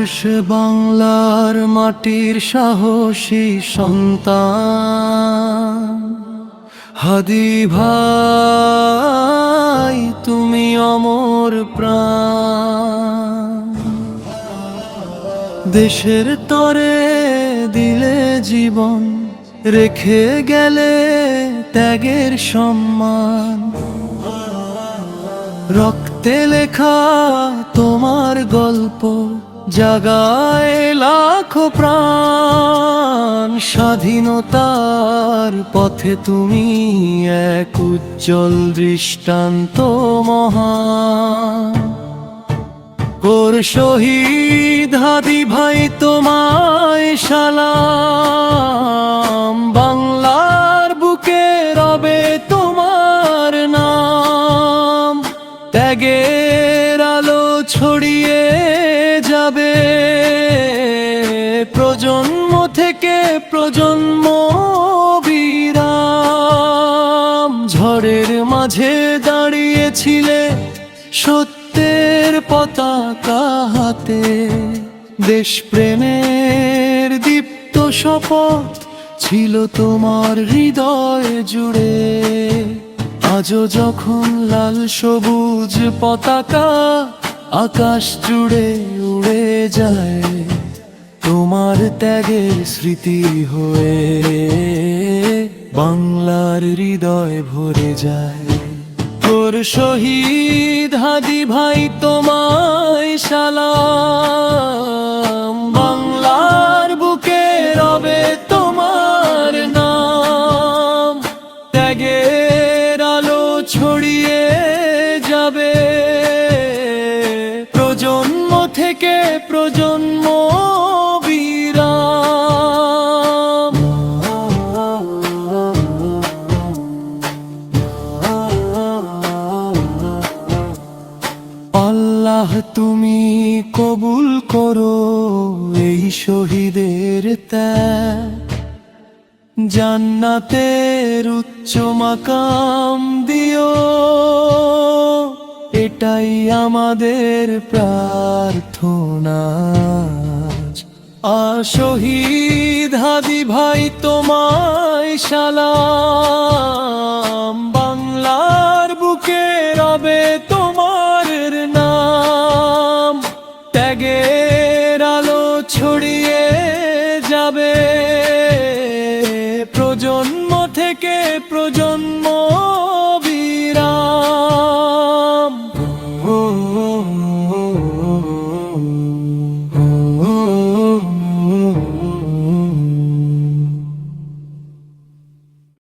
সে বাংলার মাটির সাহসী সন্তান। হাদি ভাই তুমি অমর প্রাণ। দেশের তরে দিলে জীবন, রেখে গেলে ত্যাগের সম্মান। রক্তে লেখা তোমার গল্প জাগায় লাখো প্রাণ। স্বাধীনতার পথে তুমি এক উজ্জ্বল দৃষ্টান্ত মহান। কোর শহীদ হাদি ভাই তোমায় সালাম। বাংলার বুকে রবে তোমার নাম। ত্যাগের আলো ছড়িয়ে যাবে প্রজন্ম থেকে প্রজন্ম বিরাম। ঝড়ের মাঝে দাঁড়িয়েছিলে সত্যের পতাকা হাতে। দেশপ্রেমের দীপ্ত শপথ ছিল তোমার হৃদয় জুড়ে। আজও যখন লাল সবুজ পতাকা আকাশ জুড়ে উড়ে যায়, তোমার ত্যাগের স্মৃতি হয়ে বাংলার হৃদয় ভরে যায়। তোর শহীদ হাদি ভাই তোমায় সালাম। বাংলার বুকে রবে তোমার নাম। ত্যাগের আলো ছড়িয়ে যাবে প্রজন্ম থেকে প্রজন্ম বিরাম। আল্লাহ তুমি কবুল করো এই শহীদের ত্যাগ। জান্নাতের উচ্চ মাকাম দিও, এটাই আমাদের প্রার্থনা। শহীদ হাদি ভাই তোমায় সালাম। বাংলার বুকে রবে তোমার নাম। ত্যাগের আলো ছড়িয়ে যাবে প্রজন্ম থেকে প্রজন্ম